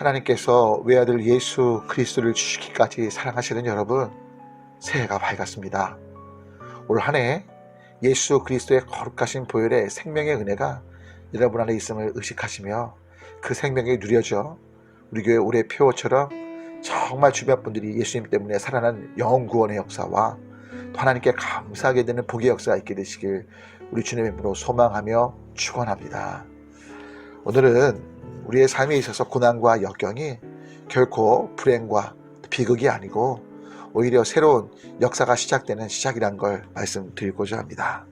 하나님께서 외아들 예수 그리스도를 주시기까지 사랑하시는 여러분, 새해가 밝았습니다. 올 한 해 예수 그리스도의 거룩하신 보혈의 생명의 은혜가 여러분 안에 있음을 의식하시며 그 생명이 누려져 우리 교회 올해 표어처럼 정말 주변 분들이 예수님 때문에 살아난 영혼 구원의 역사와 또 하나님께 감사하게 되는 복의 역사가 있게 되시길 우리 주님의 이름으로 소망하며 축원합니다. 오늘은 우리의 삶에 있어서 고난과 역경이 결코 불행과 비극이 아니고 오히려 새로운 역사가 시작되는 시작이란 걸 말씀드리고자 합니다.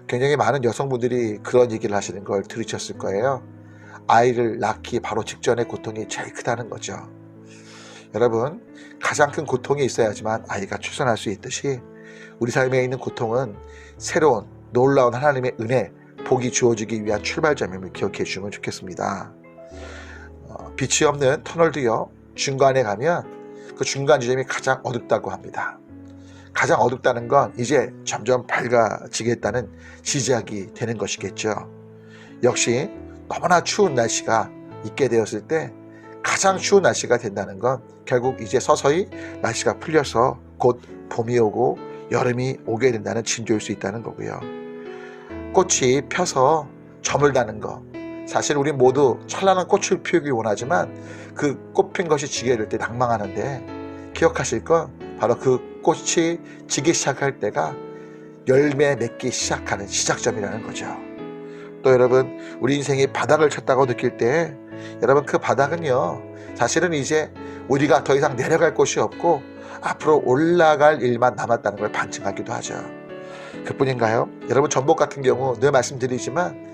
굉장히 많은 여성분들이 그런 얘기를 하시는 걸 들으셨을 거예요. 아이를 낳기 바로 직전의 고통이 제일 크다는 거죠. 여러분, 가장 큰 고통이 있어야지만 아이가 출산할 수 있듯이 우리 삶에 있는 고통은 새로운 놀라운 하나님의 은혜, 복이 주어지기 위한 출발점임을 기억해 주시면 좋겠습니다. 빛이 없는 터널도요, 중간에 가면 그 중간 지점이 가장 어둡다고 합니다. 가장 어둡다는 건 이제 점점 밝아지겠다는 시작이 되는 것이겠죠. 역시 너무나 추운 날씨가 있게 되었을 때 가장 추운 날씨가 된다는 건 결국 이제 서서히 날씨가 풀려서 곧 봄이 오고 여름이 오게 된다는 징조일 수 있다는 거고요. 꽃이 펴서 저물다는 거, 사실 우리 모두 찬란한 꽃을 피우기 원하지만 그 꽃핀 것이 지게 될 때 낭망하는데, 기억하실 건 바로 그 꽃이 지기 시작할 때가 열매 맺기 시작하는 시작점이라는 거죠. 또 여러분, 우리 인생이 바닥을 쳤다고 느낄 때 여러분, 그 바닥은요, 사실은 이제 우리가 더 이상 내려갈 곳이 없고 앞으로 올라갈 일만 남았다는 걸 반증하기도 하죠. 그뿐인가요? 여러분, 전복 같은 경우 늘 말씀드리지만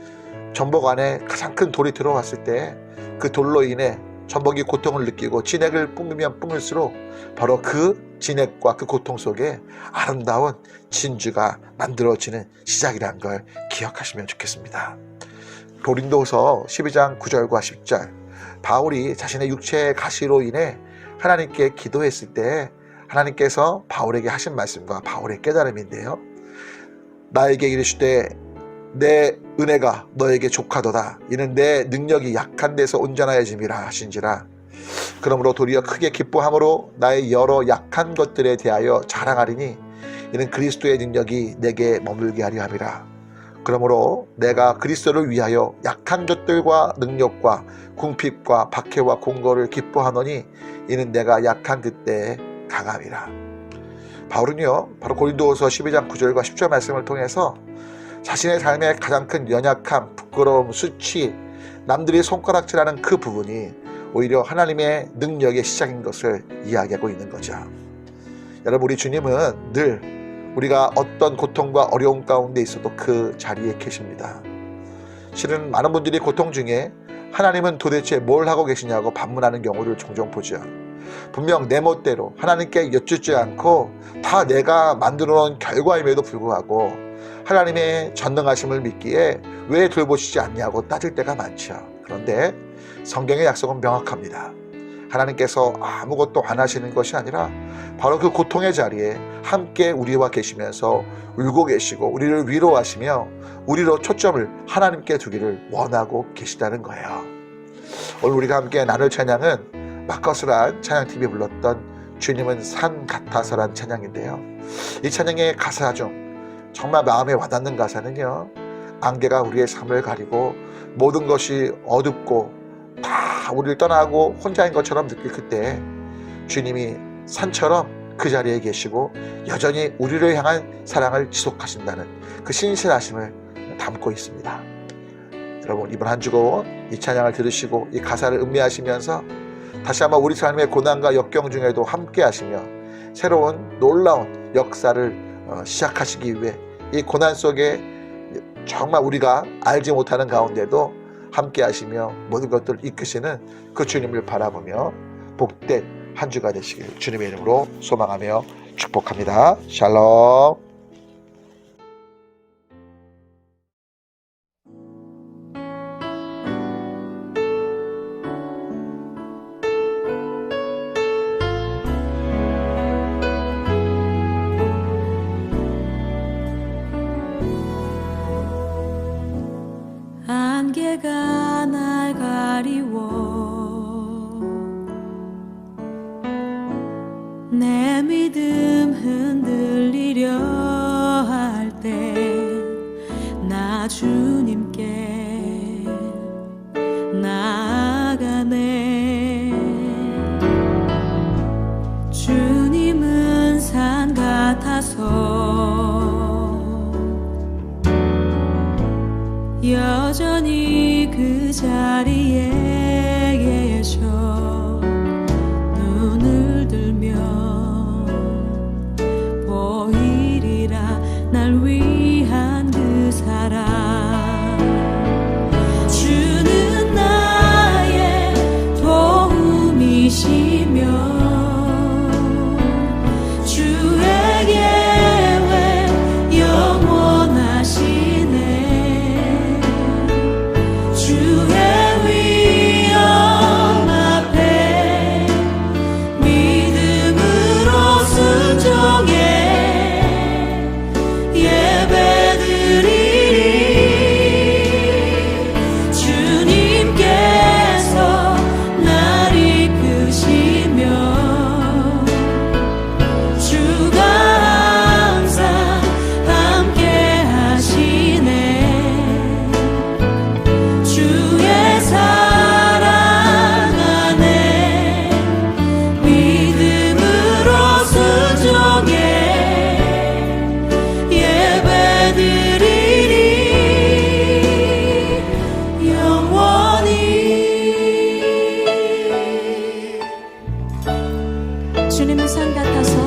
전복 안에 가장 큰 돌이 들어왔을 때 그 돌로 인해 전복이 고통을 느끼고 진액을 뿜으면 뿜을수록 바로 그 진액과 그 고통 속에 아름다운 진주가 만들어지는 시작이라는 걸 기억하시면 좋겠습니다. 고린도서 12장 9절과 10절, 바울이 자신의 육체의 가시로 인해 하나님께 기도했을 때 하나님께서 바울에게 하신 말씀과 바울의 깨달음인데요, 나에게 이르시되 내 은혜가 너에게 족하도다. 이는 내 능력이 약한 데서 온전하여짐이라 하신지라. 그러므로 도리어 크게 기뻐함으로 나의 여러 약한 것들에 대하여 자랑하리니 이는 그리스도의 능력이 내게 머물게 하려 함이라. 그러므로 내가 그리스도를 위하여 약한 것들과 능력과 궁핍과 박해와 공고를 기뻐하노니 이는 내가 약한 그때에 강함이라. 바울은요, 바로 고린도후서 12장 9절과 10절 말씀을 통해서 자신의 삶의 가장 큰 연약함, 부끄러움, 수치, 남들이 손가락질하는 그 부분이 오히려 하나님의 능력의 시작인 것을 이야기하고 있는 거죠. 여러분, 우리 주님은 늘 우리가 어떤 고통과 어려움 가운데 있어도 그 자리에 계십니다. 실은 많은 분들이 고통 중에 하나님은 도대체 뭘 하고 계시냐고 반문하는 경우를 종종 보죠. 분명 내 멋대로 하나님께 여쭙지 않고 다 내가 만들어 놓은 결과임에도 불구하고 하나님의 전능하심을 믿기에 왜 돌보시지 않냐고 따질 때가 많죠. 그런데 성경의 약속은 명확합니다. 하나님께서 아무것도 안 하시는 것이 아니라 바로 그 고통의 자리에 함께 우리와 계시면서 울고 계시고 우리를 위로하시며 우리로 초점을 하나님께 두기를 원하고 계시다는 거예요. 오늘 우리가 함께 나눌 찬양은 마커스란 찬양팀이 불렀던 주님은 산 같아서란 찬양인데요, 이 찬양의 가사 중 정말 마음에 와닿는 가사는요, 안개가 우리의 삶을 가리고 모든 것이 어둡고 다 우리를 떠나고 혼자인 것처럼 느낄 그때 주님이 산처럼 그 자리에 계시고 여전히 우리를 향한 사랑을 지속하신다는 그 신실하심을 담고 있습니다. 여러분, 이번 한 주고 이 찬양을 들으시고 이 가사를 음미하시면서 다시 한번 우리 삶의 고난과 역경 중에도 함께 하시며 새로운 놀라운 역사를 시작하시기 위해 이 고난 속에 정말 우리가 알지 못하는 가운데도 함께 하시며 모든 것들을 이끄시는 그 주님을 바라보며 복된 한 주가 되시길 주님의 이름으로 소망하며 축복합니다. 샬롬. 안개가 날 가리워 내 믿음 흔들리려 할 때 나 주님께 나아가네. 주님은 산 같아서 여전히 그 자리에 계셔. 눈을 들면 보이리라 날 위한 그 사랑. 주는 나의 도움이시며 주의 계획 영원하시네. 주의 위엄 앞에 믿음으로 순종해 예배드리리. 주님께서 날 이끄시며 주가 항상 함께 하시네. 주의 사랑 안에 믿음으로 순종해 예배드리리 영원히. 주님은 산 같아서